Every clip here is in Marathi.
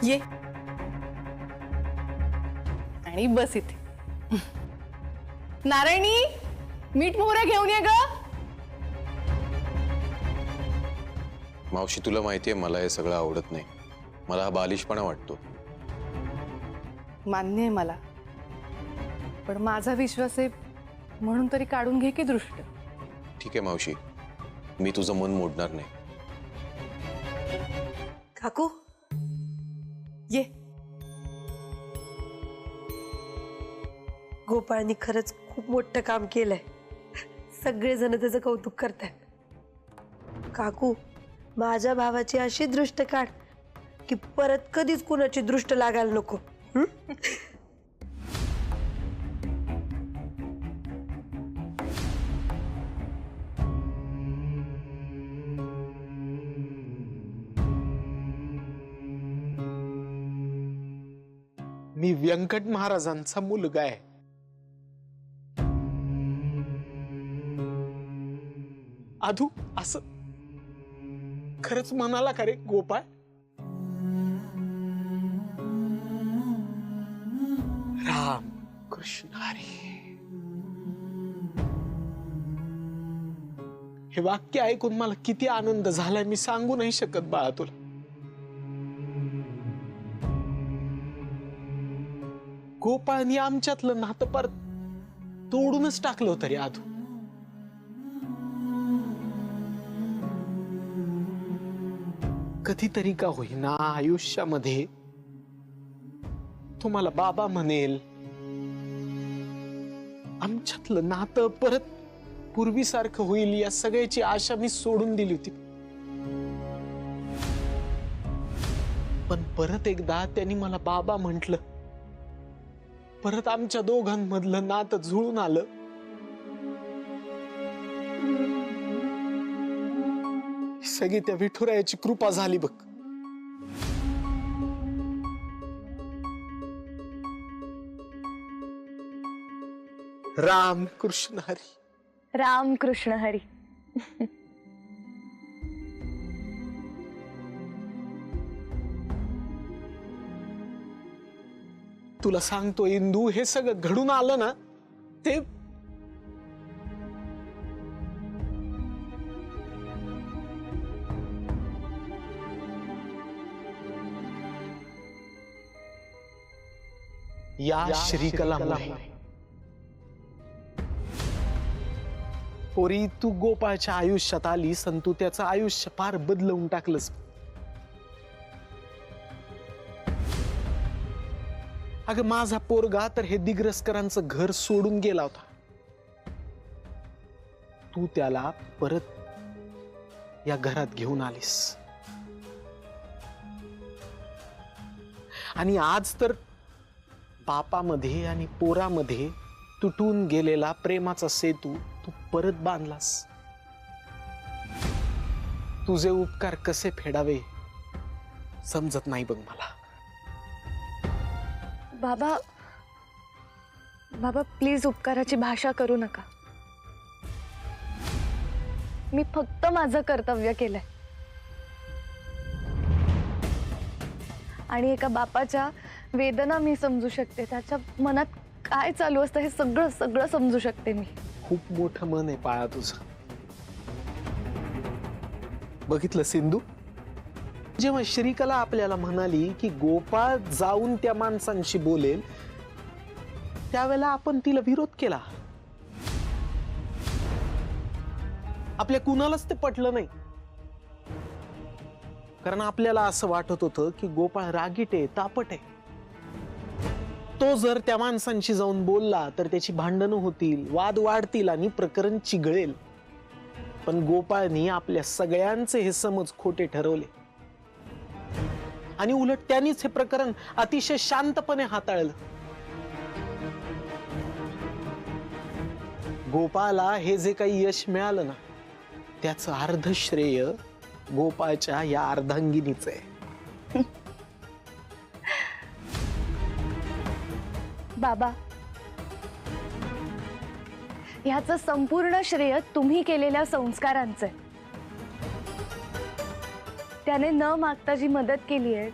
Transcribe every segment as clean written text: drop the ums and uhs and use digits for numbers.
ये आणि बस इथे. नारायणी, मीठ मोहऱ्या घेऊन ये ग. मावशी, तुला माहितीये मला हे सगळं आवडत नाही. मला हा बालिशपणा वाटतो. मान्य आहे मला, पण माझा विश्वास आहे म्हणून तरी काढून घे की दृष्ट. ठीक आहे मावशी, मी तुझं मन मोडणार नाही. काकू, ये. गोपाळनी खरंच खूप मोठं काम केलंय. सगळेजण त्याचं कौतुक करतात. काकू, माझ्या भावाची अशी दृष्ट काढ की परत कधीच कुणाची दृष्ट लागायला नको. मी व्यंकट महाराजांचा मुलगा आहे. आधू असं खरंच म्हणाला का रे गोपाळ? राम कृष्ण हरी. हे वाक्य ऐकून मला किती आनंद झालाय मी सांगू नाही शकत बाळा तुला. गोपाळनी आमच्यातलं नातं परत तोडूनच टाकलं होतं रे आधू. कधीतरी का होईना आयुष्यामध्ये तुम्हाला बाबा म्हणेल, आमच्यातलं नातं परत पूर्वीसारखं होईल या सगळ्याची आशा मी सोडून दिली होती. पण परत एकदा त्यांनी मला बाबा म्हटलं, परत आमच्या दोघांमधलं नातं जुळून आलं. सगळी त्या विठुरायाची कृपा झाली बघ. राम कृष्ण हरी. राम कृष्ण हरी. तुला सांगतो इंदू, हे सगळं घडून आलं ना ते या श्रीकलामुळे. पोरी, तू गोपाळच्या आयुष्यात आलीस आणि तू त्याचं आयुष्य फार बदलवून टाकलंस. अगं माझा पोरगा तर हे दिग्रसकरांचं घर सोडून गेला होता. तू त्याला परत या घरात घेऊन आलीस आणि आज तर बापामध्ये आणि पोरामध्ये तुटून गेलेला प्रेमाचा सेतू तू परत बांधलास. तुझे उपकार कसे फेडावे समजत नाही बघ मला. बाबा, बाबा प्लीज उपकाराची भाषा करू नका. मी फक्त माझं कर्तव्य केलंय आणि एका बापाच्या वेदना मी समजू शकते. त्याच्या मनात काय चालू असतं हे सगळं सगळं समजू शकते मी. खूप मोठं मन आहे पाळा तुझं. बघितलं सिंधू, जेव्हा श्रीकला आपल्याला म्हणाली की गोपाळ जाऊन त्या माणसांशी बोलेल, त्यावेळेला आपण तिला विरोध केला. आपल्या कुणालाच ते पटलं नाही, कारण आपल्याला असं वाटत होतं की गोपाळ रागीट आहे, तापट आहे. तो जर त्या माणसांशी जाऊन बोलला तर त्याची भांडणं होतील, वाद वाढतील आणि प्रकरण चिघळेल. पण गोपाळनी आपल्या सगळ्यांचे हे समज खोटे ठरवले आणि उलट त्यांनीच हे प्रकरण अतिशय शांतपणे हाताळलं. गोपाळला हे जे काही यश मिळालं ना, त्याचं अर्ध श्रेय गोपाळच्या या अर्धांगिनीच आहे. बाबा, ह्याचं संपूर्ण श्रेय तुम्ही केलेल्या संस्कारांचं आहे. त्याने न मागता जी मदत केली आहे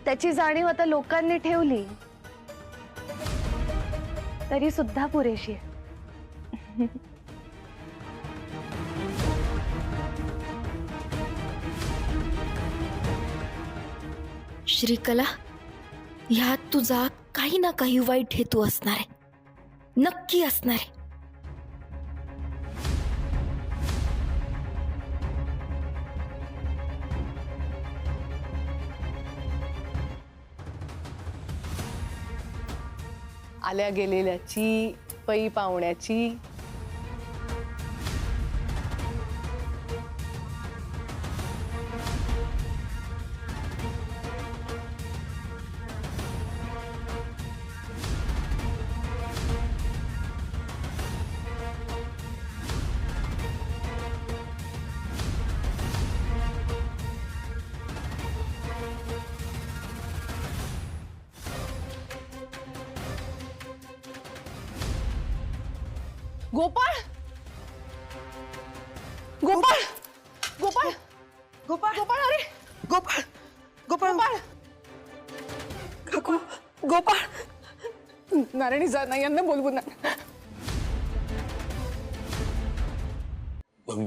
त्याची जाणीव आता लोकांनी ठेवली तरी सुद्धा पुरेशी आहे. श्रीकला, ह्यात तुझा काही ना काही वाईट हेतू असणार आहे, नक्की असणार आहे. आल्या गेलेल्याची, पै पाहुण्याची. गोपाळ, गोपाळ, गोपाळ, गोपाळ, गोपाळ, अरे गोपाळ गोपाळ गोपाळ. काकू गोपाळ. नारायणी जा ना, यांना बोलवू ना.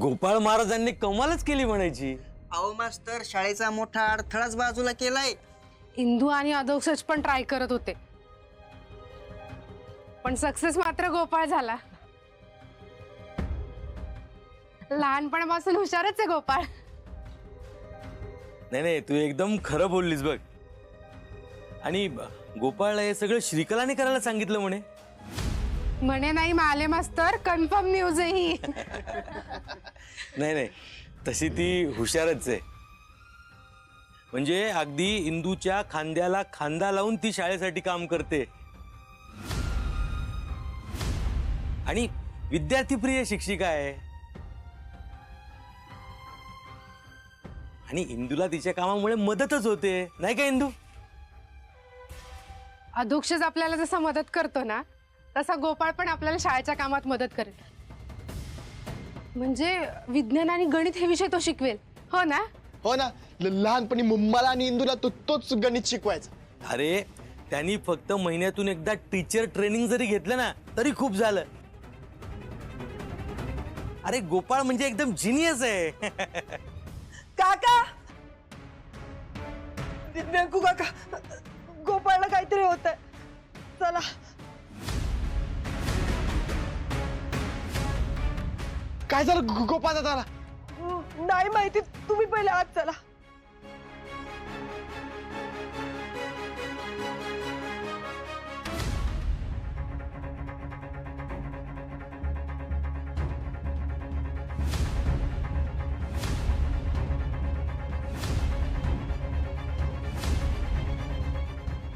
गोपाळ महाराजांनी कमालच केली म्हणायची. अहो मास्तर, शाळेचा मोठा अडथळाच बाजूला केलाय. इंदू आणि अधोक्षज पण ट्राय करत होते, पण सक्सेस मात्र गोपाळ झाला. लहानपणापासून हुशारच आहे गोपाळ. नाही नाही, तू एकदम खरं बोललीस बघ. आणि गोपाळला हे सगळं श्रीकलाने करायला सांगितलं म्हणे. म्हणे नाही माले मास्तर, कन्फर्म न्यूज आहे ही. नाही नाही, तशी ती हुशारच आहे. म्हणजे अगदी इंदूच्या खांद्याला खांदा लावून ती शाळेसाठी काम करते. आणि विद्यार्थीप्रिय शिक्षिका आहे. आणि इंदूला तिच्या कामामुळे मदतच होते, नाही का इंदू? अधोक्षज आपल्याला जसा मदत करतो ना, तसा गोपाळ पण आपल्याला शाळेच्या कामात मदत करेल. म्हणजे विज्ञान आणि गणित हे विषय तो शिकवेल, हो ना? हो ना, लहानपणी मला आणि इंदूला तोच गणित शिकवायचा. अरे, त्यांनी फक्त महिन्यातून एकदा टीचर ट्रेनिंग जरी घेतलं ना तरी खूप झालं. अरे, गोपाळ म्हणजे एकदम जिनियस आहे. काका, व्यंकू काका, गोपाळला काहीतरी होत आहे. चला. काय झालं गोपाळ दादाला? नाही माहिती, तुम्ही पहिले आत चला.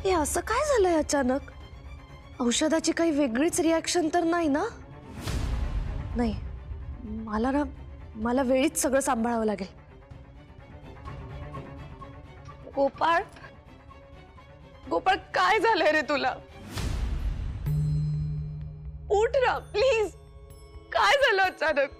हे असं काय झालंय अचानक? औषधाची काही वेगळीच रिॲक्शन तर नाही ना? नाही, मला वेळीच सगळं सांभाळावं लागेल. गोपाळ, गोपाळ, काय झालंय रे तुला? उठ ना प्लीज. काय झालं अचानक?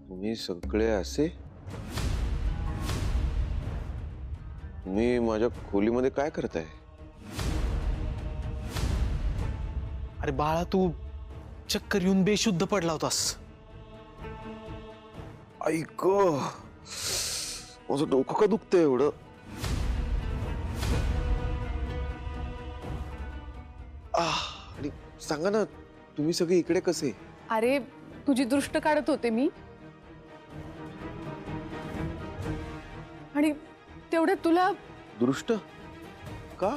तुम्ही सगळे असे? तुम्ही माझ्या खोलीमध्ये काय करताय? अरे बाळा, तू चक्कर येऊन बेशुद्ध पडला होतास. ऐक, माझं डोकं का दुखतंय एवढं? आणि सांगा ना, तुम्ही सगळे इकडे कसे? अरे, तुझी दृष्ट काढत होते मी, आणि तेवढे तुला. दृष्ट का?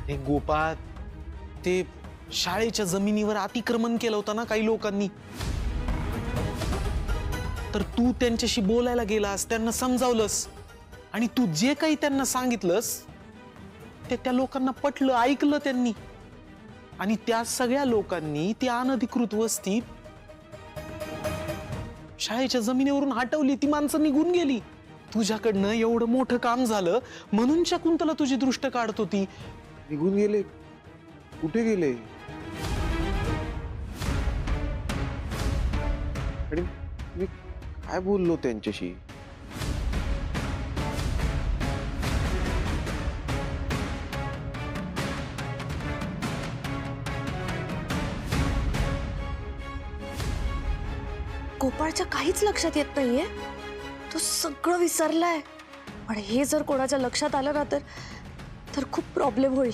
हे गोपाळ, ते शाळेच्या जमिनीवर अतिक्रमण केलं होतं ना काही लोकांनी. तर तू त्यांच्याशी बोलायला गेलास, त्यांना समजावलंस, आणि तू जे काही त्यांना सांगितलंस ते त्या लोकांना पटलं, ऐकलं त्यांनी. आणि त्या सगळ्या लोकांनी ती अनधिकृत वस्ती शाळेच्या जमिनीवरून हटवली. ती माणसं निघून गेली. तुझ्याकडनं एवढं मोठं काम झालं म्हणून शकुंतला तुझी दृष्ट काढत होती. निघून गेले? कुठे गेले? आणि मी काय बोललो त्यांच्याशी? गोपाळच्या काहीच लक्षात येत नाहीये. तो सगळं विसरलाय. पण हे जर कोणाच्या लक्षात आलं ना तर खूप प्रॉब्लेम होईल.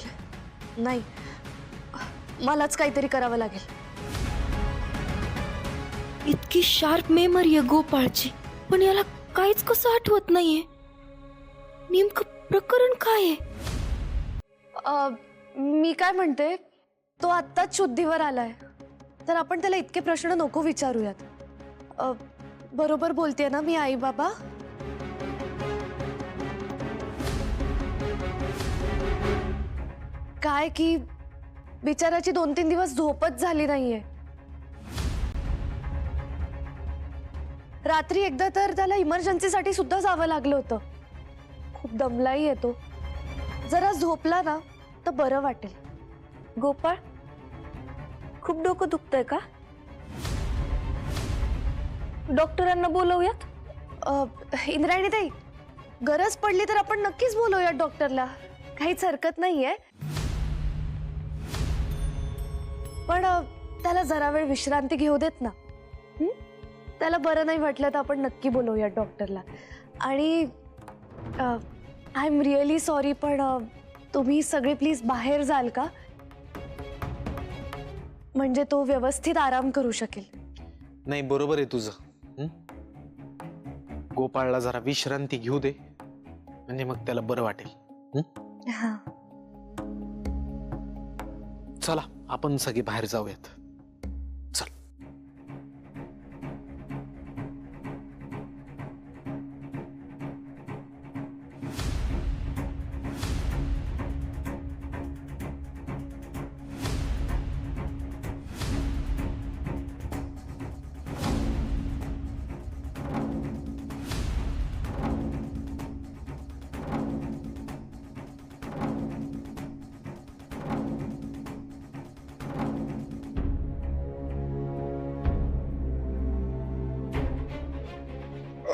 नाही, मलाच काहीतरी करावं लागेल. इतकी शार्प मेमरी आहे गोपाळची, पण याला काहीच कसं आठवत नाहीये. नेमकं प्रकरण काय आहे? मी काय म्हणते, तो आत्ताच शुद्धीवर आलाय, तर आपण त्याला इतके प्रश्न नको विचारूयात. बरोबर बोलतेय ना मी आई बाबा? काय की बिचाराची 2-3 दिवस झोपच झाली नाहीये. रात्री एकदा तर त्याला इमर्जन्सीसाठी सुद्धा जावं लागलं होतं. खूप दमलाही येतो. जरा झोपला ना तर बरं वाटेल. गोपाळ, खूप डोकं दुखतंय का? डॉक्टरांना बोलवूयात? इंद्रायणी ताई, गरज पडली तर आपण नक्कीच बोलवूयात डॉक्टरला. काहीच हरकत नाहीये. पण त्याला जरा वेळ विश्रांती घेऊ देत ना. त्याला बरं नाही वाटलं तर आपण नक्की बोलवूयात डॉक्टरला. आणि आय एम रिअली सॉरी, पण तुम्ही सगळे प्लीज बाहेर जाल का? म्हणजे तो व्यवस्थित आराम करू शकेल. नाही, बरोबर आहे तुझं. गोपाळला जरा विश्रांती घेऊ दे, म्हणजे मग त्याला बरं वाटेल. हा. चला आपण सगळे बाहेर जाऊयात. चल.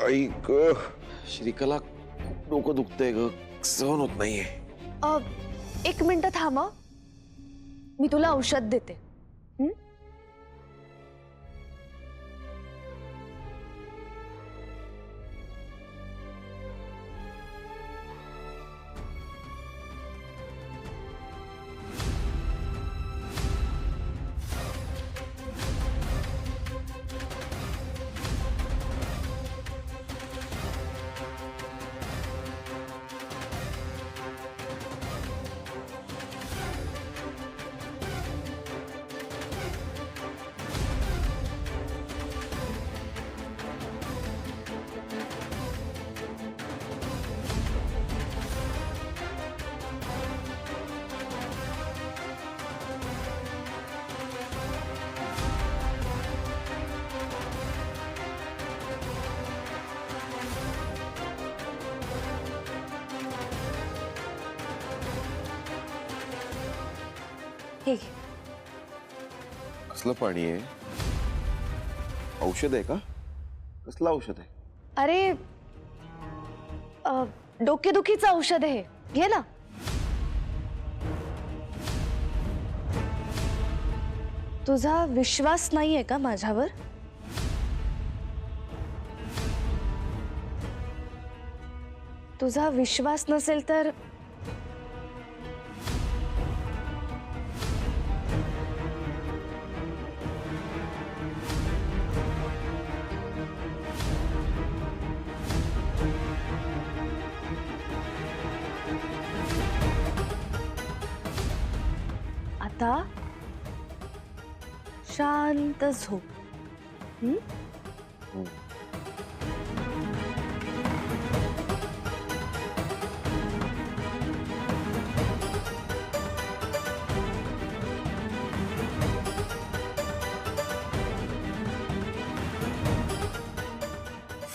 आई ग, श्रीकला खूप डोकं दुखतंय ग, सहन होत नाहीये. 1 मिनिट थांबा, मी तुला औषध देते. हे घे. कसलं पाणी आहे? औषध आहे का? कसलं औषध आहे? अरे डोकेदुखीचं औषध आहे, घे ना. तुझा विश्वास नाहीये का माझ्यावर? तुझा विश्वास नसेल तर आता शांत झोप.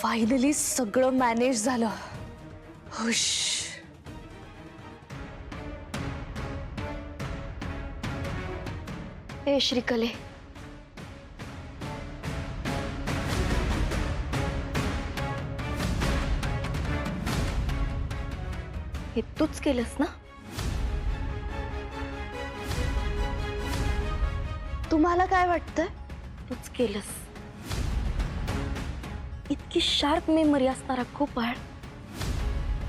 फायनली सगळं मॅनेज झालं. हुश. ए श्रीकले, हे तूच केलंस ना? तुम्हाला काय वाटतंय? तूच केलंस. इतकी शार्प मेमरी असणारा गोपाळ,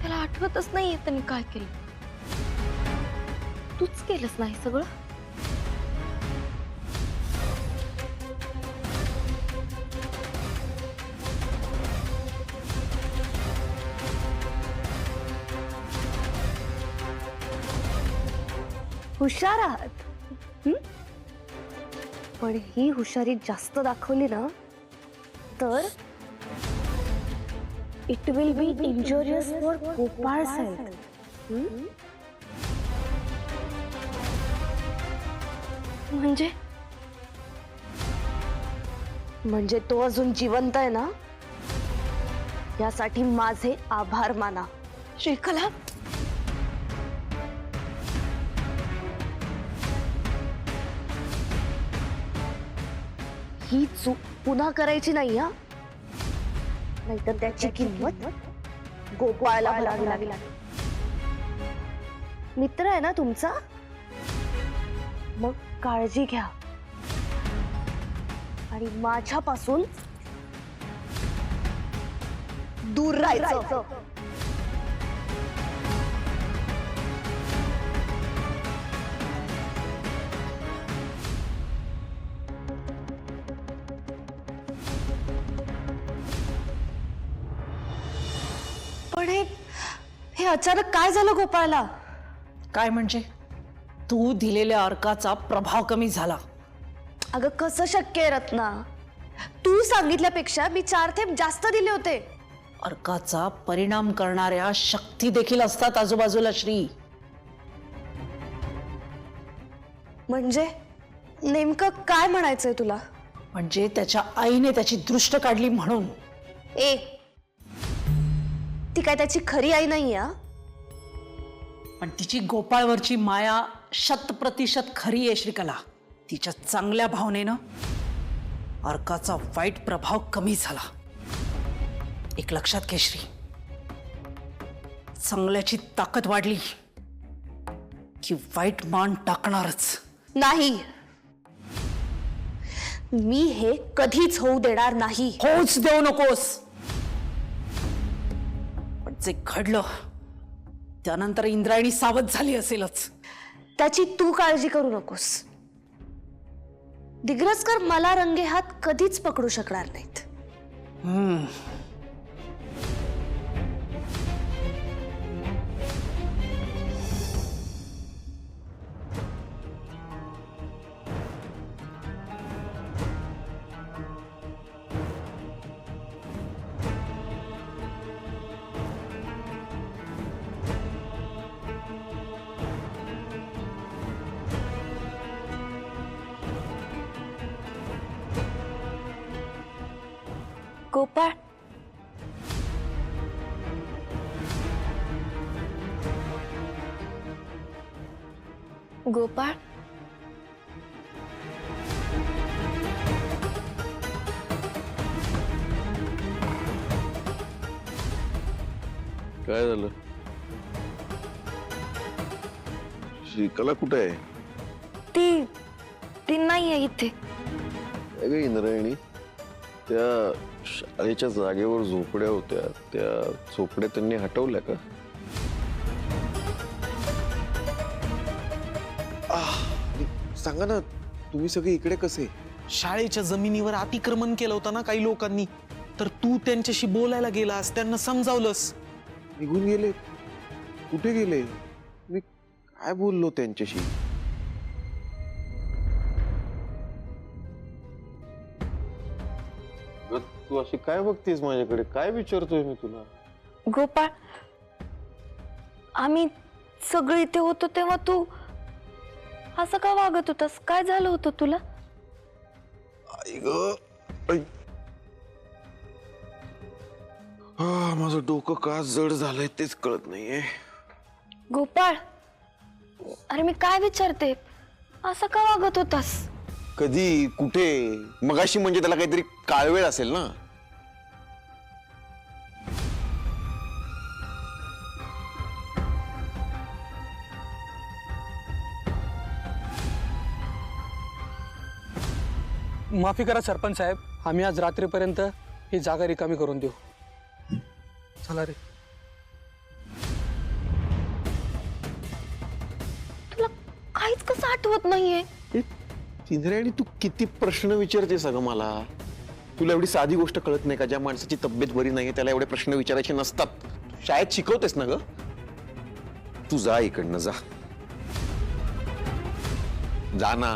त्याला आठवतच नाहीये त्याने काय केलं. तूच केलंस ना हे सगळं? हुशार आहात. हं? पण ही हुशारी जास्त दाखवली ना तर it will be injurious for Gopal health. म्हणजे तो अजून जिवंत आहे ना, यासाठी माझे आभार माना. श्रीकला, ही चूक पुन्हा करायची नाही हा, नाहीतर त्याची किंमत गोपाळला भरावी लागेल. मित्र आहे ना तुमचा, मग काळजी घ्या आणि माझ्यापासून दूर राहायचं. पण हे अचानक काय झालं गोपाळला? काय म्हणजे? तू दिलेल्या अर्काचा प्रभाव कमी झाला. अगं कसं शक्य आहे रत्ना? तू सांगितल्यापेक्षा मी 4 थेंब जास्त दिले होते. अर्काचा परिणाम करणाऱ्या शक्ती देखील असतात आजूबाजूला श्री. म्हणजे नेमकं काय म्हणायचंय तुला? म्हणजे त्याच्या आईने त्याची दृष्ट काढली म्हणून. ती काय त्याची खरी आई नाही हा? पण तिची गोपाळवरची माया 100% खरी आहे श्रीकला. तिच्या चांगल्या भावनेनं अर्काचा वाईट प्रभाव कमी झाला. एक लक्षात घे श्री, चांगल्याची ताकद वाढली की वाईट मान टाकणारच. नाही, मी हे कधीच होऊ देणार नाही. होऊच देऊ नकोस. पण जे घडलं त्यानंतर इंद्रायणी सावध झाली असेलच. त्याची तू काळजी करू नकोस. दिग्रसकर मला रंगे हात कधीच पकडू शकणार नाहीत. गोपाळ, गोपाळ, काय झालं? श्रीकला कुठे आहे? ती नाहीये इथे. काय ग इंद्रायणी, त्या शाळेच्या जागेवर झोपड्या होत्या, त्या झोपड्या त्यांनी हटवल्या का? सांगा ना, तुम्ही सगळे इकडे कसे? शाळेच्या जमिनीवर अतिक्रमण केलं होतं ना काही लोकांनी, तर तू त्यांच्याशी बोलायला गेलास, त्यांना समजावलंस. निघून गेले? कुठे गेले? मी काय बोललो त्यांच्याशी? तू अशी काय बघतेस माझ्याकडे? काय विचारतोय मी तुला? गोपाळ, आम्ही सगळे इथे होतो तेव्हा तू असं का वागत होतास? काय झालं होतं तुला? आई ग, आई. माझं डोकं का जड झालंय तेच कळत नाहीये. गोपाळ, अरे मी काय विचारते, असं का वागत होतास? कधी कुठे मगाशी म्हणजे त्याला काहीतरी काळवेळ असेल ना. माफी करा सरपंच साहेब, आम्ही आज रात्रीपर्यंत ही जागा रिकामी करून देऊ. चला रे. तुला काहीच कसं आठवत नाहीये? इंद्रायणी तू किती प्रश्न विचारतेस अगं मला. तुला एवढी साधी गोष्ट कळत नाही का? ज्या माणसाची तब्येत बरी नाहीये त्याला एवढे प्रश्न विचारायचे नसतात. शाळेत शिकवतेस ना ग. तू जा इकडनं, जा जा ना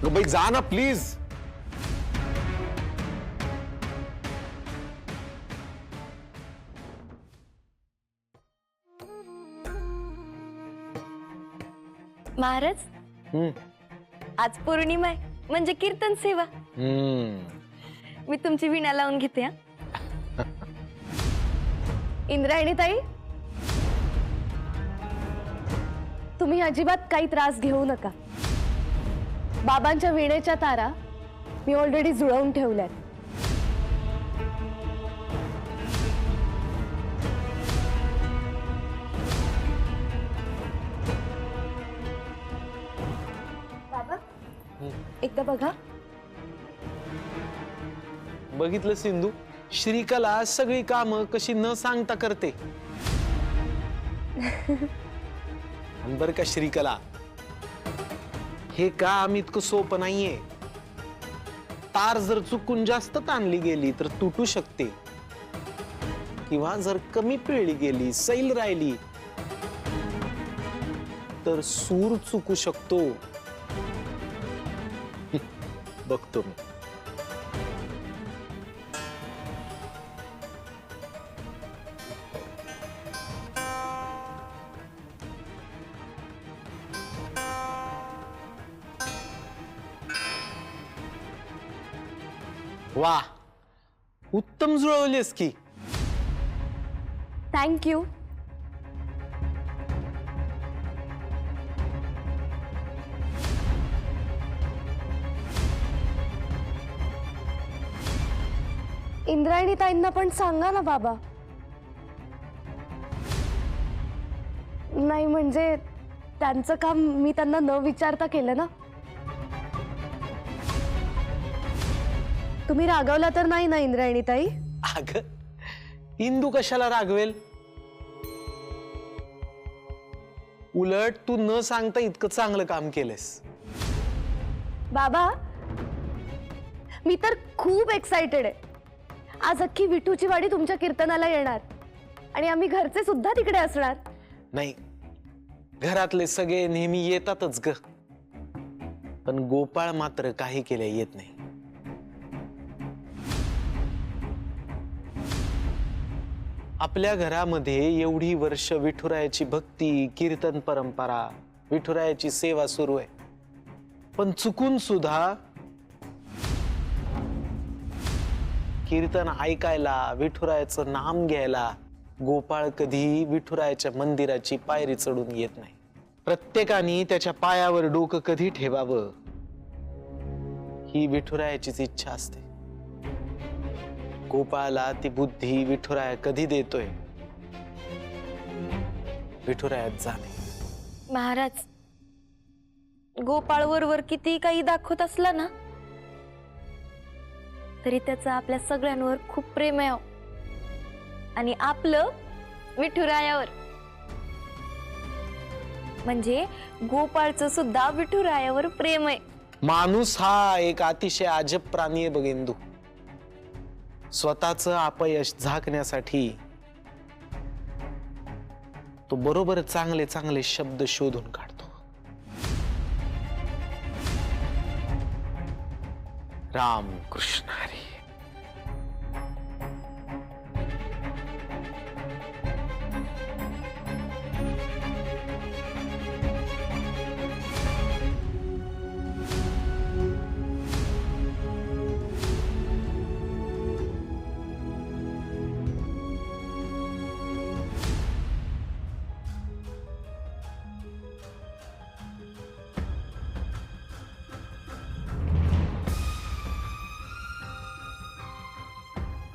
ग बाई, जा ना प्लीज. महाराज, आज पौर्णिमा आहे म्हणजे कीर्तन सेवा. मी तुमची वीणा लावून घेते. हा इंद्रायणी ताई, तुम्ही अजिबात काही त्रास घेऊ नका. बाबांच्या वीणेच्या तारा मी ऑलरेडी जुळवून ठेवल्यात. बाबा, एकदा बघा. बघितलं सिंधू, श्रीकला सगळी कामं कशी न सांगता करते. आणि बरं का श्रीकला, हे काम इतकं सोपं नाहीये. तार जर चुकून जास्त ताणली गेली तर तुटू शकते, किंवा जर कमी पिळली गेली, सैल राहिली तर सूर चुकू शकतो. बघतो मी. वा, उत्तम जुळवलीस की. थँक्यू. इंद्रायणी ताईंना पण सांगा ना बाबा. नाही म्हणजे त्यांचं काम मी त्यांना न विचारता केलं ना. तुम्ही रागवला तर नाही ना इंद्रायणी ताई? अग, इंदू कशाला रागवेल? उलट तू न सांगता इतकं चांगलं काम केलंस. बाबा, मी तर खूप एक्साइटेड आहे. आज अख्खी विठूची वाडी तुमच्या कीर्तनाला येणार आणि आम्ही घरचे सुद्धा तिकडे असणार. नाही, घरातले सगळे नेहमी येतातच ग, पण गोपाळ मात्र काही केल्या येत नाही. आपल्या घरामध्ये एवढी वर्ष विठुरायाची भक्ती, कीर्तन परंपरा, विठुरायाची सेवा सुरू आहे, पण चुकून सुद्धा कीर्तन ऐकायला, विठुरायाचं नाम घ्यायला गोपाळ कधी विठुरायाच्या मंदिराची पायरी चढून येत नाही. प्रत्येकाने त्याच्या पायावर डोकं कधी ठेवावं ही विठुरायाचीच इच्छा असते. गोपाळाला ती बुद्धी विठुराया कधी देतोय? विठुरायात जाणे. महाराज, गोपाळ वर किती काही दाखवत असला ना तरी त्याचं आपल्या सगळ्यांवर खूप प्रेम आहे. आणि आपलं विठुरायावर, म्हणजे गोपाळचं सुद्धा विठुरायावर प्रेम आहे. माणूस हा एक अतिशय अजब प्राणी आहे बघेंदू. स्वतःचं अपयश झाकण्यासाठी तो बरोबर चांगले चांगले शब्द शोधून काढतो. राम कृष्ण हरी.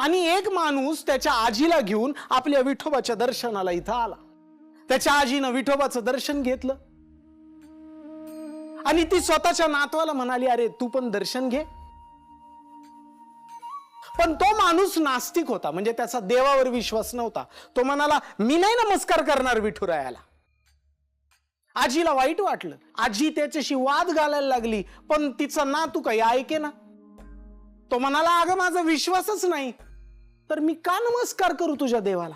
आणि एक माणूस त्याच्या आजीला घेऊन आपल्या विठोबाच्या दर्शनाला इथं आला. त्याच्या आजीनं विठोबाचं दर्शन घेतलं आणि ती स्वतःच्या नातवाला म्हणाली, अरे तू पण दर्शन घे. पण तो माणूस नास्तिक होता, म्हणजे त्याचा देवावर विश्वास नव्हता. तो म्हणाला, मी नाही नमस्कार करणार विठुरायाला. आजीला वाईट वाटलं. आजी त्याच्याशी वाद घालायला लागली, पण तिचा नातू काही ऐके ना. तो म्हणाला, अगं माझा विश्वासच नाही, तर मी का नमस्कार करू तुझ्या देवाला.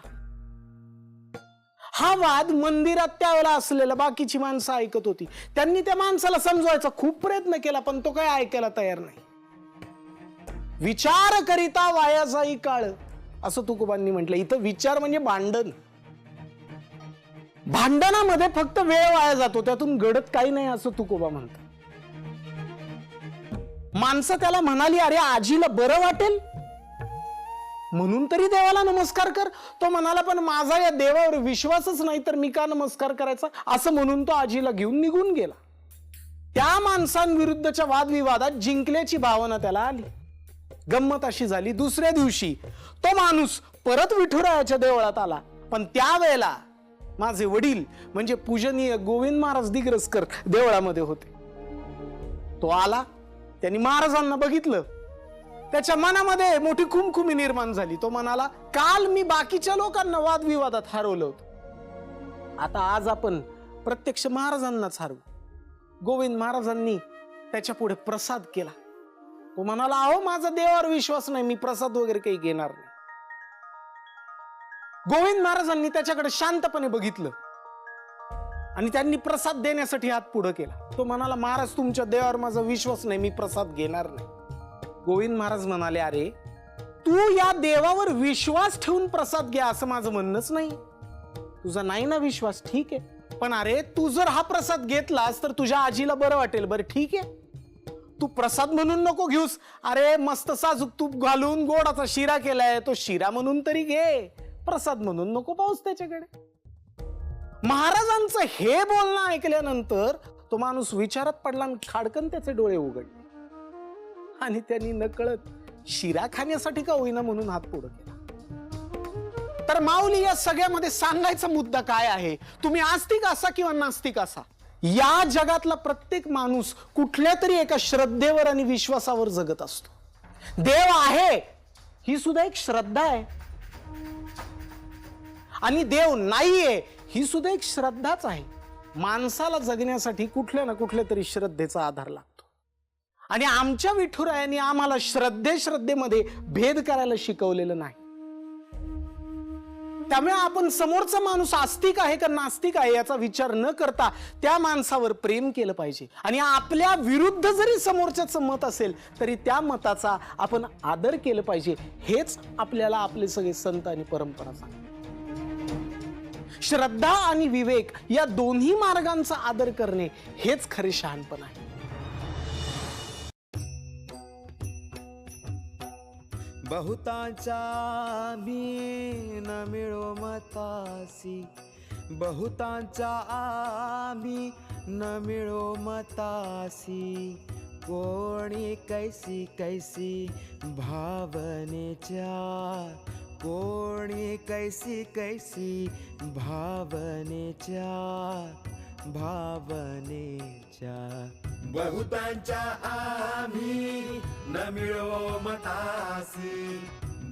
हा वाद मंदिरात त्यावेळेला असलेल्या बाकीची माणसं ऐकत होती. त्यांनी त्या माणसाला समजवायचा खूप प्रयत्न केला, पण तो काय ऐकायला तयार नाही. विचार करिता वाया जाई काळ, असं तुकोबांनी म्हटलं. इथं विचार म्हणजे भांडण. भांडणामध्ये फक्त वेळ वाया जातो, त्यातून घडत काही नाही, असं तुकोबा म्हणतात. माणसं त्याला म्हणाली, अरे आजीला बरं वाटेल म्हणून तरी देवाला नमस्कार कर. तो म्हणाला, पण माझा या देवावर विश्वासच नाही, तर मी का नमस्कार करायचा, असं म्हणून तो आजीला घेऊन निघून गेला. त्या माणसांविरुद्धच्या वादविवादात जिंकल्याची भावना त्याला आली. गंमत अशी झाली, दुसऱ्या दिवशी तो माणूस परत विठुरायाच्या देवळात आला, पण त्यावेळेला माझे वडील म्हणजे पूजनीय गोविंद महाराज दिग्रसकर देवळामध्ये होते. तो आला, त्यांनी महाराजांना बघितलं. त्याच्या मनामध्ये मोठी खुमखुमी निर्माण झाली. तो म्हणाला, काल मी बाकीच्या लोकांना वादविवादात हरवलं होतं, आता आज आपण प्रत्यक्ष महाराजांनाच हरवू. गोविंद महाराजांनी त्याच्या पुढे प्रसाद केला. तो म्हणाला, अहो माझा देवावर विश्वास नाही, मी प्रसाद वगैरे काही घेणार नाही. गोविंद महाराजांनी त्याच्याकडे शांतपणे बघितलं आणि त्यांनी प्रसाद देण्यासाठी हात पुढे केला. तो म्हणाला, महाराज तुमच्या देवावर माझा विश्वास नाही, मी प्रसाद घेणार नाही. गोविंद महाराज म्हणाले, अरे तू या देवावर विश्वास ठेवून प्रसाद घ्या असं माझं म्हणणंच नाही. तुझा नाही ना विश्वास, ठीक आहे, पण अरे तू जर हा प्रसाद घेतलास तर तुझ्या आजीला बरं वाटेल. बरं ठीक आहे, तू प्रसाद म्हणून नको घेऊस. अरे मस्त साजूक तूप घालून गोडाचा शिरा केलाय, तो शिरा म्हणून तरी घे, प्रसाद म्हणून नको पाऊस त्याच्याकडे. महाराजांचं हे बोलणं ऐकल्यानंतर तो माणूस विचारात पडला आणि खाडकन त्याचे डोळे उघडले आणि त्यांनी नकळत शिरा खाण्यासाठी का होईना म्हणून हात पुढे केला. तर माऊली, या सगळ्यामध्ये सांगायचा मुद्दा काय आहे? तुम्ही आस्तिक असा किंवा नास्तिक असा, या जगातला प्रत्येक माणूस कुठल्या तरी एका श्रद्धेवर आणि विश्वासावर जगत असतो. देव आहे ही सुद्धा एक श्रद्धा आहे, आणि देव नाहीये ही सुद्धा एक श्रद्धाच आहे. माणसाला जगण्यासाठी कुठल्या ना कुठल्या तरी श्रद्धेचा आधार लागतो. आणि आमच्या विठुरायांनी आम्हाला श्रद्धेमध्ये भेद करायला शिकवलेलं नाही. त्यामुळे आपण समोरचा माणूस आस्तिक आहे का नास्तिक आहे याचा विचार न करता त्या माणसावर प्रेम केलं पाहिजे. आणि आपल्या विरुद्ध जरी समोरच्याचं मत असेल तरी त्या मताचा आपण आदर केलं पाहिजे. हेच आपल्याला आपले सगळे संत आणि परंपरा सांगतात. श्रद्धा आणि विवेक या दोन्ही मार्गांचा आदर करणे हेच खरे शहाणपण आहे. बहुतांचा आम्ही न मिळो मतासी, बहुतांचा आम्ही न मिळो मतासी, कोणी कैसी कैसी भावनेच्या, कोणी कैसी कैसी भावनेच्या, भावनेच्या. बहुतांच्या आम्ही न मिळो मतासी,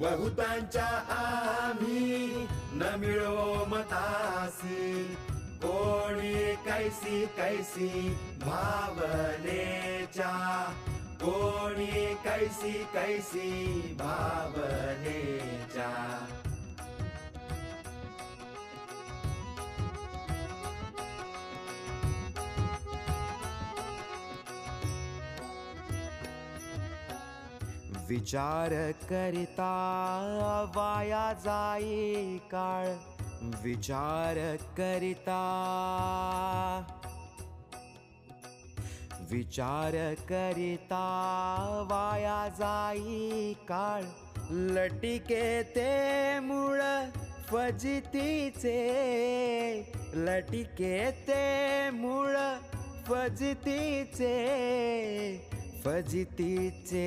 बहुतांच्या आम्ही न मिळो मतासी, कोणी कैसी कैसी भावनेच्या, कोणी कैसी कैसी भावनेच्या. विचार करिता वाया जाई काळ, विचार करिता, विचार करिता वाया जाई काळ. लटिके ते मूळ फजितीचे, लटिके ते मूळ फजितीचे, फजितीचे,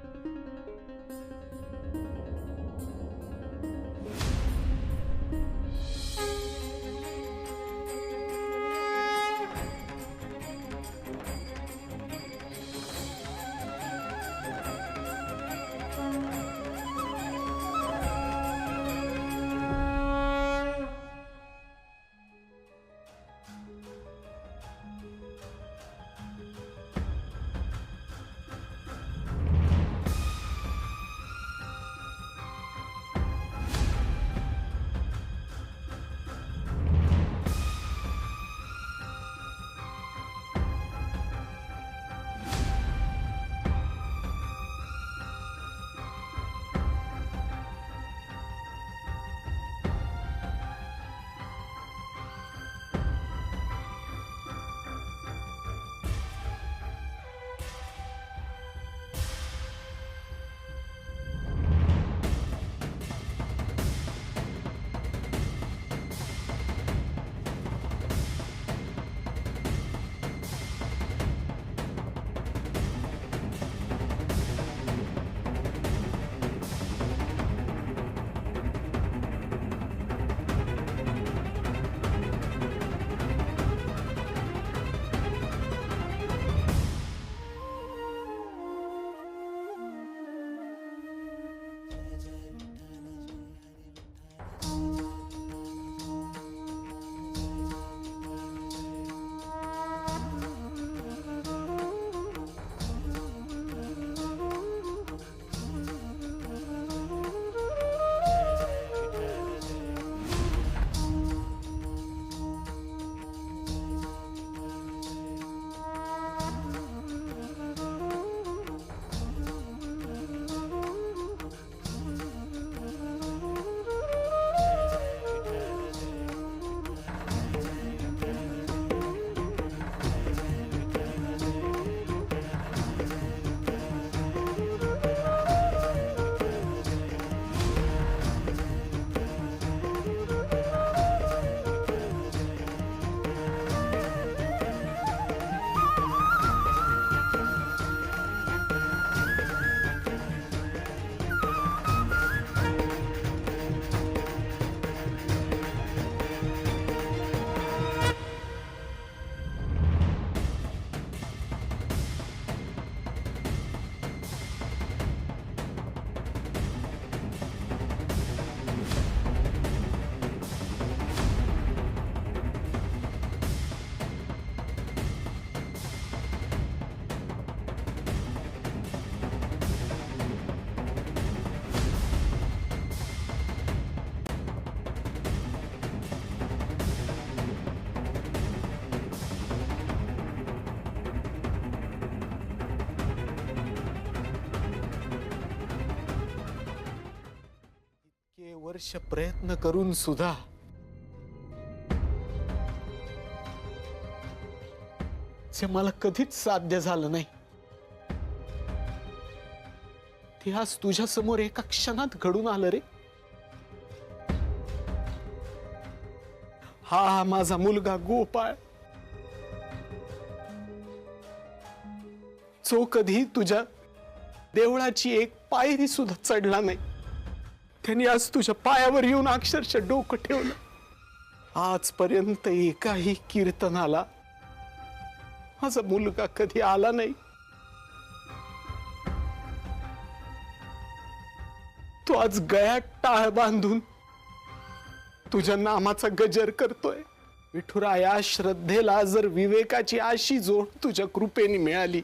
वर्ष प्रयत्न करून सुद्धा जे मला कधीच साध्य झालं नाही ते आज तुझ्या समोर एका क्षणात घडून आलं रे. हा माझा मुलगा गोपाळ, जो कधी तुझ्या देवळाची एक पायरी सुद्धा चढला नाही, त्यांनी आज तुझ्या पायावर येऊन अक्षरशः डोकं ठेवलं. आजपर्यंत एकाही कीर्तनाला माझा मुलगा कधी आला नाही. तो आज गळ्यात टाळ बांधून तुझ्या नामाचा गजर करतोय. विठुराया, श्रद्धेला जर विवेकाची अशी जोड तुझ्या कृपेने मिळाली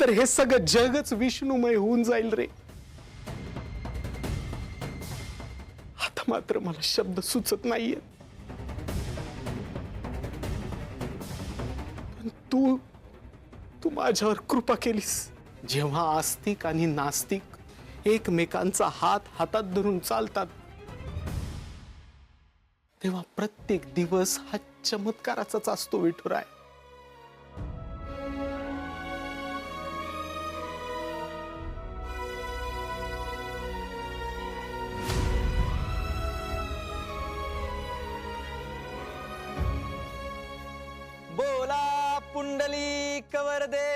तर हे सगळं जगच विष्णुमय होऊन जाईल रे. आता मात्र मला शब्द सुचत नाहीये. पण तू माझ्यावर कृपा केलीस. जेव्हा आस्तिक आणि नास्तिक एकमेकांचा हात हातात धरून चालतात तेव्हा प्रत्येक दिवस हा चमत्काराचाच असतो विठुराय. बोला पुंडलिक वरदे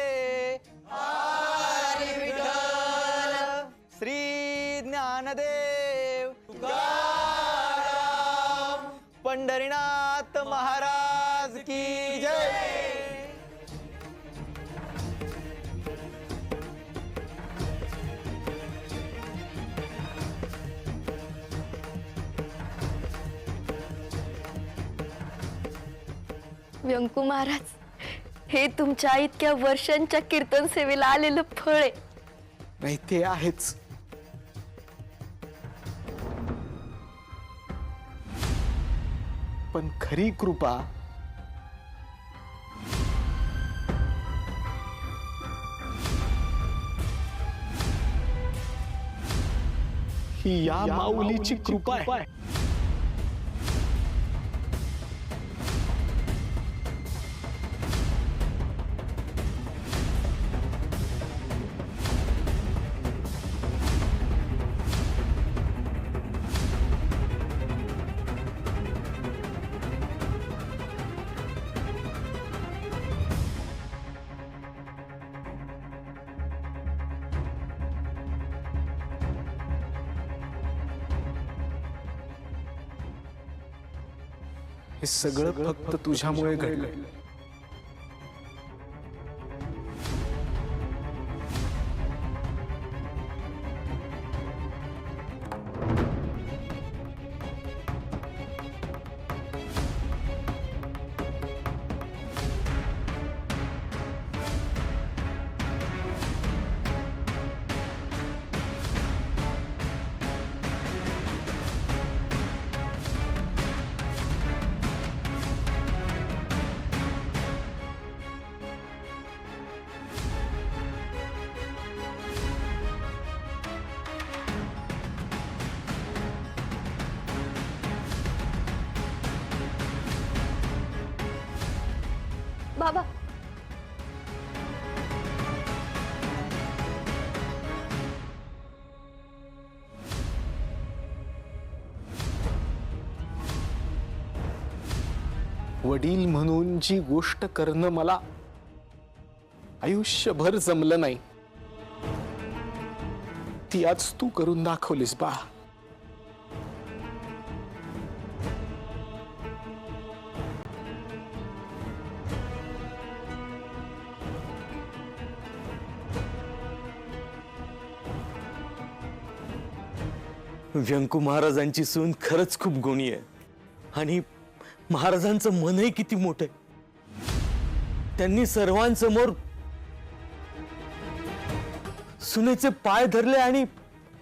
हरी विठ्ठल श्री ज्ञानदेव तुकाराम पंढरीनाथ महाराज की जय. व्यंकू महाराज, हे तुमच्या इतक्या वर्षांच्या कीर्तन सेवेला आलेलं फळ आहे. नाही ते आहेच, पण खरी कृपा ही या माऊलीची कृपा आहे. हे सगळं फक्त तुझ्यामुळे घडलं. बाबा, वडील म्हणून जी गोष्ट करणं मला आयुष्यभर जमलं नाही ती आज तू करून दाखवलीस बा. व्यंकू महाराजांची सून खरंच खूप गुणी आहे आणि महाराजांचं मनही किती मोठं आहे. त्यांनी सर्वांसमोर सुनेचे पाय धरले आणि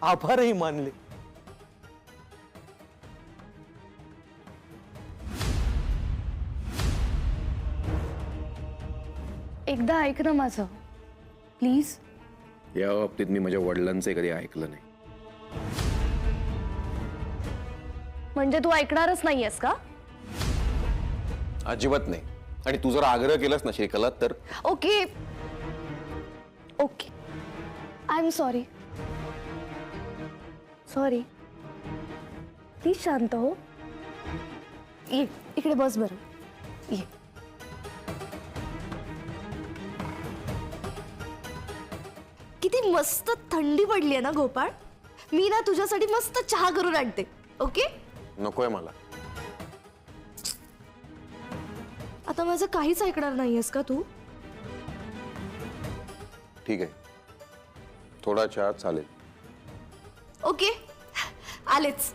आभारही मानले. एकदा ऐक ना माझं प्लीज. या बाबतीत मी माझ्या वडिलांचे कधी ऐकलं नाही. म्हणजे तू ऐकणारच नाहीयेस का? अजिबात नाही. आणि तू जर आग्रह केलास ना श्रीकला तर okay okay, I am sorry. Sorry. Please शांत हो. ये इकडे बस बरं. ये. किती मस्त थंडी पडली आहे ना गोपाळ. मी ना तुझ्यासाठी मस्त चहा करून आणते. ओके. नकोय मला. आता माझं काहीच ऐकणार नाहीयेस का तू? ठीक आहे, थोडा चहा चालेल. ओके, आलेच.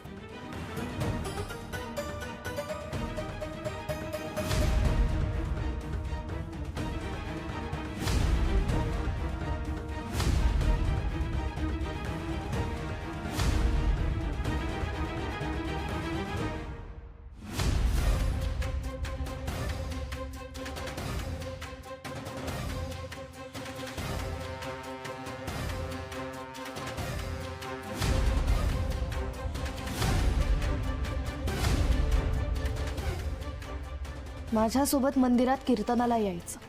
माझ्यासोबत मंदिरात कीर्तनाला यायचं.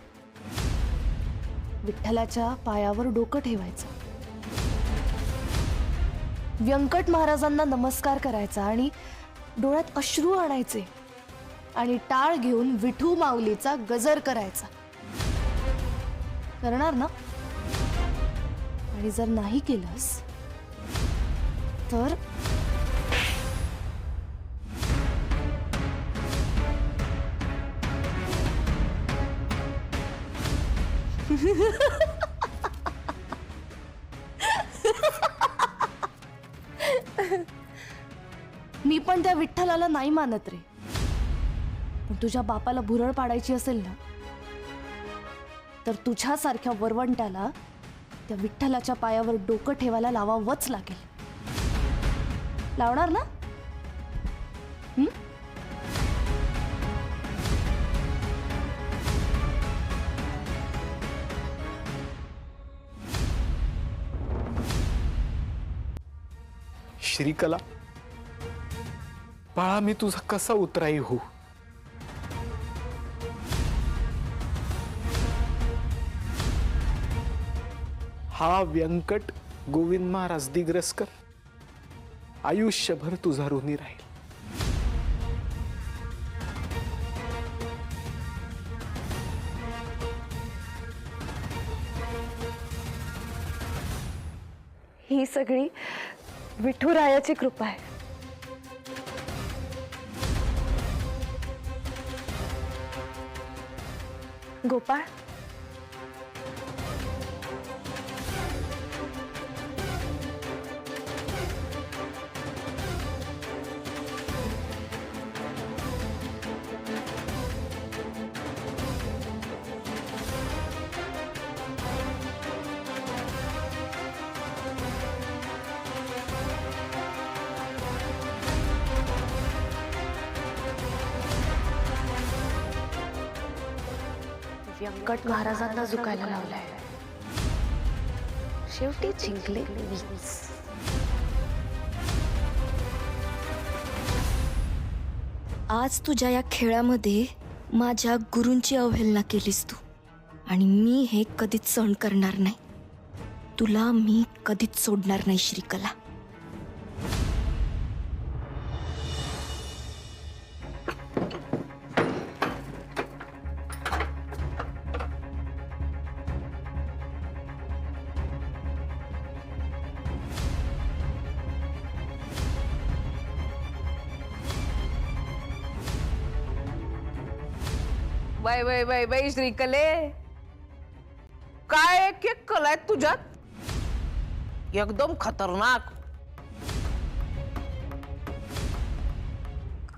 विठ्ठलाच्या पायावर डोकं ठेवायचं. व्यंकट महाराजांना नमस्कार करायचा आणि डोळ्यात अश्रू आणायचे आणि टाळ घेऊन विठू माऊलीचा गजर करायचा. करणार ना? आणि जर नाही केलंस तर मी पण त्या विठ्ठलाला नाही मानत रे. पण तुझ्या बापाला भुरळ पाडायची असेल ना तर तुझ्यासारख्या वरवंट्याला त्या विठ्ठलाच्या पायावर डोकं ठेवायला लावावंच लागेल. लावणार ना? श्रीकला, बाळा मी तुझा कसा उतराई हो. हा व्यंकट गोविंद महाराज दिग्रसकर आयुष्यभर तुझा ऋणी राहील. ही सगळी विठुरायाची कृपा आहे. गोपाळ, व्यंकट महाराजांना झुकायला लावलाय. शेवटी जिंकले मीच. आज तुझ्या या खेळामध्ये माझ्या गुरूंची अवहेलना केलीस तू, आणि मी हे कधीच सहन करणार नाही. तुला मी कधीच सोडणार नाही Shrikala. Bye bye bye bye श्रीकले, काय एक एक कला आहेत तुझ्यात. एकदम खतरनाक.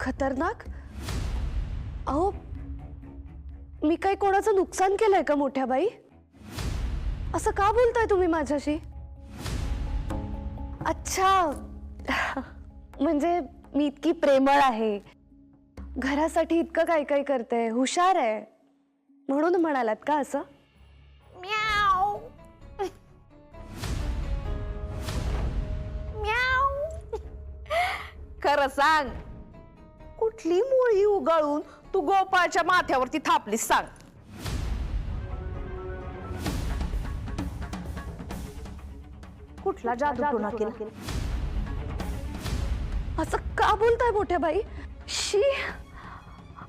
खतरनाक? अहो, मी काही कोणाचं नुकसान केलंय का मोठ्या बाई? असं का बोलताय तुम्ही माझ्याशी? अच्छा, म्हणजे मी इतकी प्रेमळ आहे, घरासाठी इतकं काय काय करते, हुशार आहे म्हणून म्हणालात का असं? म्याऊ म्याऊ. खरं सांग, कुठली मुळी उगाळून तू गोपाळच्या माथ्यावरती थापलीस सांग. कुठला जादू केला? असं का बोलताय मोठ्या बाई? शी,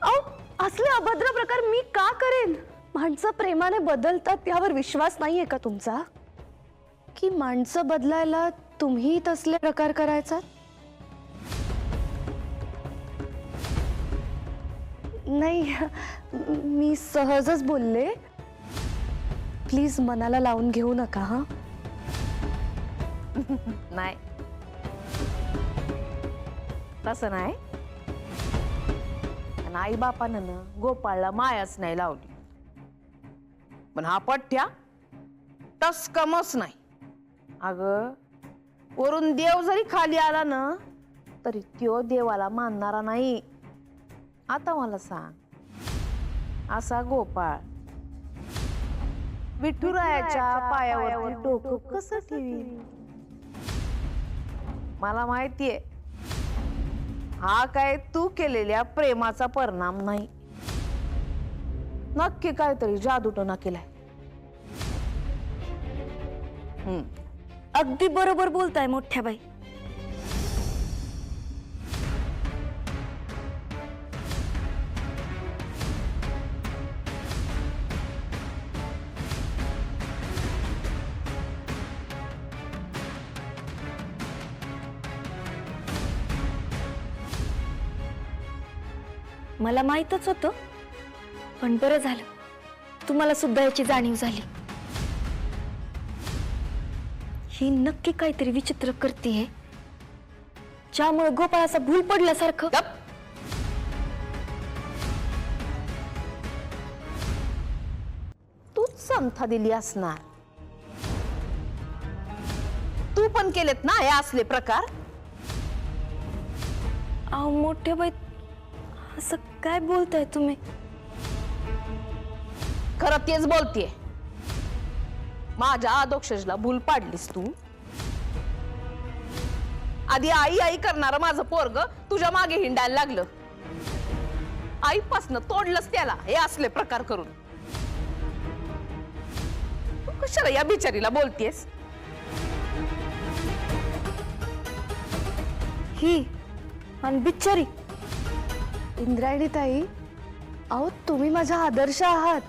अहो असले अभद्र प्रकार मी का करेन? माणसं प्रेमाने बदलतात यावर विश्वास नाहीये का तुमचा? की माणसं बदलायला तुम्ही तसले प्रकार करायचा? नाही, मी सहजच बोलले. प्लीज मनाला लावून घेऊ नका हा. नाही, तसं नाही. आई बापानं ना गोपाळला मायाच नाही लावली, पण हा पठ्ठ्या टसकमच नाही. अगं वरून देव जरी खाली आला ना तरी त्यो देवाला मानणारा नाही. आता मला सांग, असा गोपाळ विठुरायाच्या पायावर डोकं कसं ठेवी? मला माहितीये हा काय तू केलेल्या प्रेमाचा परिणाम नाही. नक्की काहीतरी जादूटोना केलाय. अगदी बरोबर बोलताय मोठ्या बाई. मला माहीतच होतं, पण बरं झालं तुम्हाला सुद्धा याची जाणीव झाली. ही नक्की काहीतरी विचित्र करतेय, ज्यामुळे गोपाळ असा भूल पडल्यासारखं. तूच संथा दिली असणार. तू पण केलेत ना हे असले प्रकार? अहो मोठ्या बाई, असं काय बोलताय तुम्ही? खरं तेच बोलतेय. माझ्या अधोक्षजला भूल पाडलीस तू. आधी आई आई करणारं माझं पोरग तुझ्या मागे हिंडायला लागलं. आईपासनं तोडलंस त्याला हे असले प्रकार करून. तू कशाला या बिचारीला बोलतेस? ही आणि बिचारी. इंद्रायणी ताई, अहो तुम्ही माझा आदर्श आहात.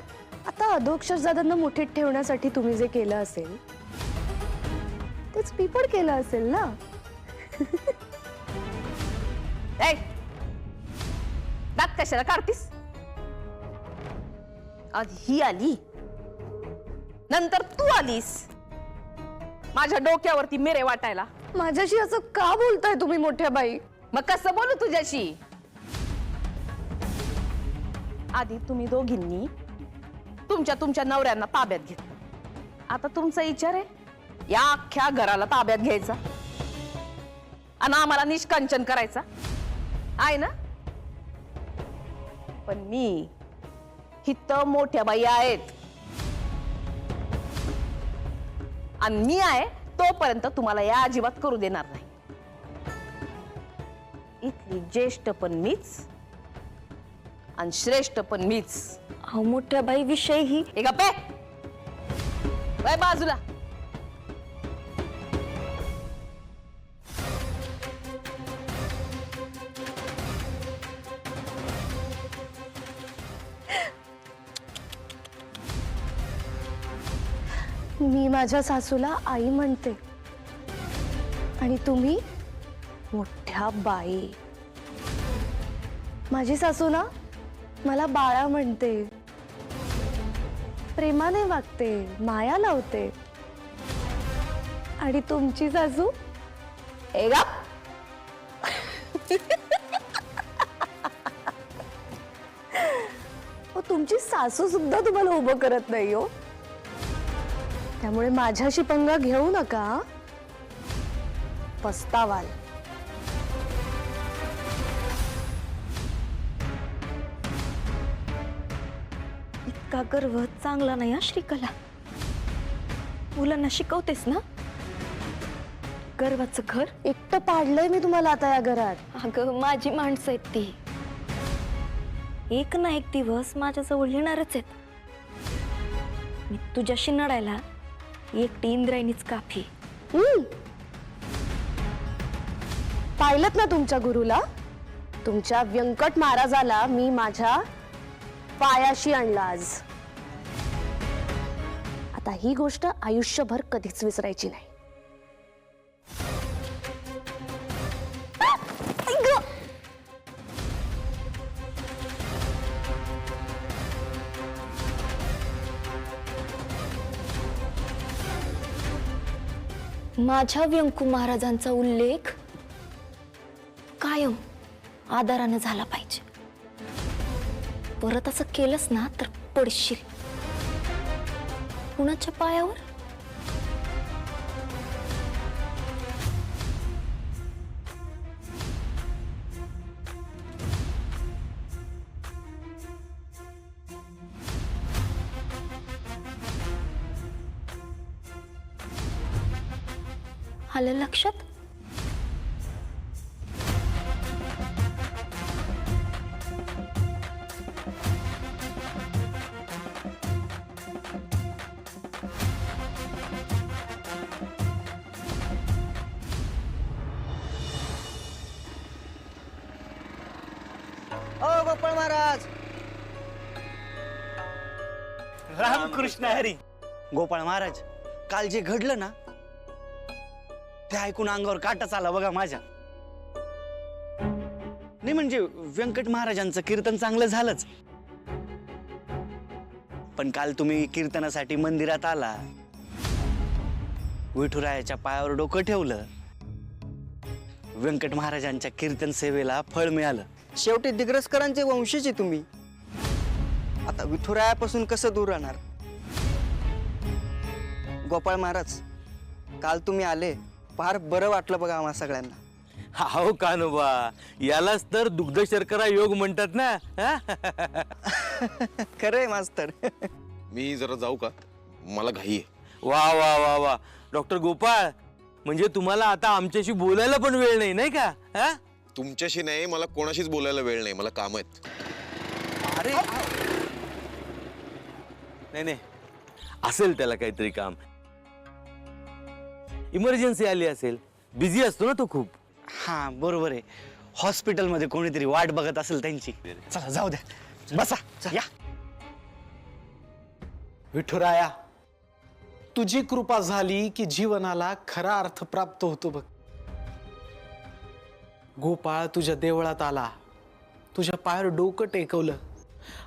आता अधोक्षज दादांना मुठीत ठेवण्यासाठी तुम्ही जे केलं असेल तेच मी पण केलं असेल ना. दात कशाला काढतीस? आधी ही आली, नंतर तू आलीस माझ्या डोक्यावरती मेरे वाटायला. माझ्याशी असं का बोलताय तुम्ही मोठ्या बाई? मग कसं बोलू तुझ्याशी? आधी तुम्ही दोघींनी तुमच्या नवऱ्यांना ताब्यात घेतलं. आता तुमचा विचार आहे या अख्ख्या घराला ताब्यात घ्यायचा आणि आम्हाला निष्कांचन करायचा आहे ना? पण मी हिथं मोठ्या बाई आहेत आणि मी आहे तोपर्यंत तुम्हाला या अजिबात करू देणार नाही. इथली ज्येष्ठ पण मीच आणि श्रेष्ठ पण मीच. अहो मोठ्या बाई, विषय ही एक गप्पे बाय बाजूला. मी माझ्या सासूला आई म्हणते आणि तुम्ही मोठ्या बाई. माझी सासू ना मला बाळा म्हणते, प्रेमाने वागते, माया लावते. आणि तुमची सासू तुमची सासू सुद्धा तुम्हाला उभं करत नाही हो. त्यामुळे माझ्याशी पंगा घेऊ नका, पस्तावाल. इतका गर्व चांगला नाही हा श्रीकला. मुलांना शिकवतेस ना? गर्वाचं घर एकटं पाडलंय मी तुम्हाला आता या घरात. अगं माझी माणसं आहेत ती. एक ना एक दिवस माझ्याजवळ येणारच आहेत. मी तुझ्याशी लढायला एकटी इंद्रायणीच काफी. पाहिलं ना तुमच्या गुरुला, तुमच्या व्यंकट महाराजाला मी माझ्या पायाशी आणलं आज. आता ही गोष्ट आयुष्यभर कधीच विसरायची नाही. माझ्या व्यंकू महाराजांचा उल्लेख कायम आदराने झाला पाहिजे. परत असं केलंस ना तर पडशील. कुणाच्या पायावर? आलं लक्षात? ओ गोपाळ महाराज. रामकृष्ण हरी. गोपाळ महाराज, काल जे घडलं ना ते ऐकून अंगावर काटाच आला बघा माझ्या. नाही म्हणजे व्यंकट महाराजांचं कीर्तन चांगलं झालंच, पण काल तुम्ही कीर्तनासाठी मंदिरात आला, विठुरायाच्या पायावर डोकं ठेवलं, व्यंकट महाराजांच्या कीर्तन सेवेला फळ मिळालं. शेवटी दिग्रसकरांचे वंशज आहे तुम्ही. आता विठुरायापासून कसं दूर राहणार? गोपाळ महाराज, काल तुम्ही आले, फार बरं वाटलं बघा आम्हा सगळ्यांना. हो कानोबा, यालाच तर दुग्ध शर्करा योग म्हणतात ना. खरंय मास्तर. मी जरा जाऊ का? मला घाई आहे. वा वा वा वा डॉक्टर गोपाळ, म्हणजे तुम्हाला आता आमच्याशी बोलायला पण वेळ नाही, नाही का? हा? तुमच्याशी नाही, मला कोणाशीच बोलायला वेळ नाही, मला काम आहेत. अरे नाही नाही, असेल त्याला काहीतरी काम, इमर्जन्सी आली असेल. बिझी असतो ना तो खूप. हा बरोबर आहे, हॉस्पिटलमध्ये कोणीतरी वाट बघत असेल त्यांची. चला जाऊ द्या, बसा या. विठुराया, तुझी कृपा झाली की जीवनाला खरा अर्थ प्राप्त होतो बघ. गोपाळ तुझ्या देवळात आला, तुझ्या पायावर डोकं टेकवलं,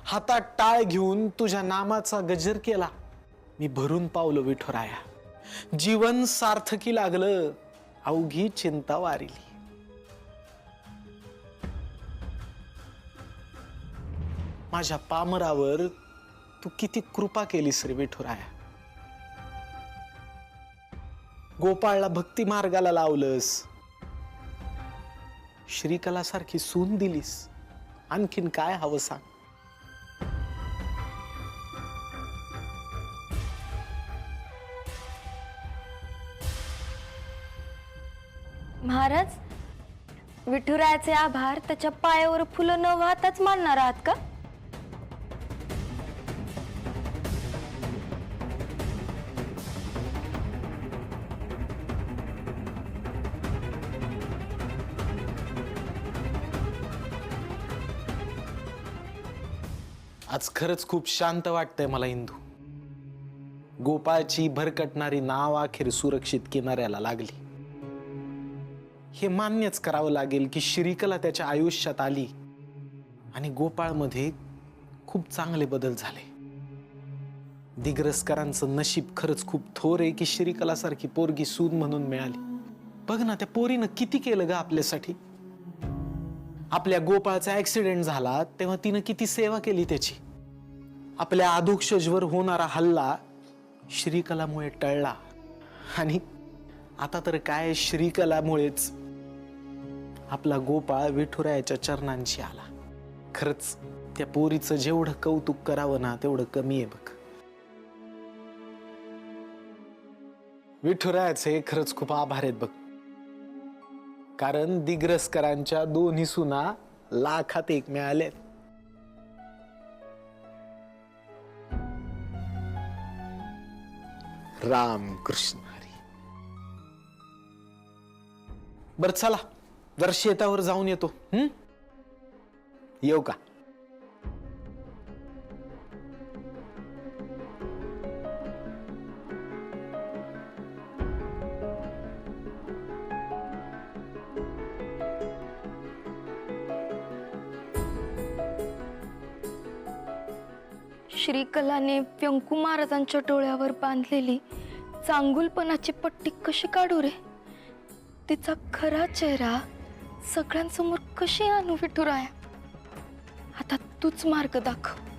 हातात टाळ घेऊन तुझ्या नामाचा गजर केला. मी भरून पावलो विठुराया. जीवन सार्थकी लागलं, अवघी चिंता वारिली. माझ्या पामरावर तू किती कृपा केलीस रे विठुराया. गोपाळला भक्ती मार्गाला लावलंस, श्रीकलासारखी सून दिलीस. आणखीन काय हवं सांग? महाराज, विठुरायाचे आभार त्याच्या पायावर फुलं न वाहताच मानणार आहात का? आज खरंच खूप शांत वाटतंय मला इंदू. गोपाळची भरकटणारी नाव अखेर सुरक्षित किनाऱ्याला लागली. हे मान्यच करावं लागेल की श्रीकला त्याच्या आयुष्यात आली आणि गोपाळमध्ये खूप चांगले बदल झाले. दिग्रसकरांचं नशीब खरंच खूप थोर आहे की श्रीकलासारखी पोरगी सून म्हणून मिळाली. बघ ना, त्या पोरीनं किती केलं ग आपल्यासाठी. आपल्या गोपाळचा ऍक्सिडेंट झाला तेव्हा तिनं किती सेवा केली त्याची. आपल्या अधोक्षजवर होणारा हल्ला श्रीकलामुळे टळला. आणि आता तर काय, श्रीकलामुळेच आपला गोपाळ विठुरायाच्या चरणांशी आला. खरंच त्या पोरीचं जेवढं कौतुक करावं ना तेवढं कमी आहे बघ. विठुरायाचे खरंच खूप आभार आहेत बघ. कारण दिग्रसकरांच्या दोन्ही सुना लाखात एक मिळाल्यात. राम कृष्ण हरी. बर चला जर शेतावर जाऊन येतो. येऊ का? श्रीकलाने व्यंकू महाराजांच्या डोळ्यावर बांधलेली चांगुलपणाची पट्टी कशी काढू रे? तिचा खरा चेहरा सगळ्यांसमोर कशी आणू विठुराया? आता तूच मार्ग दाखव.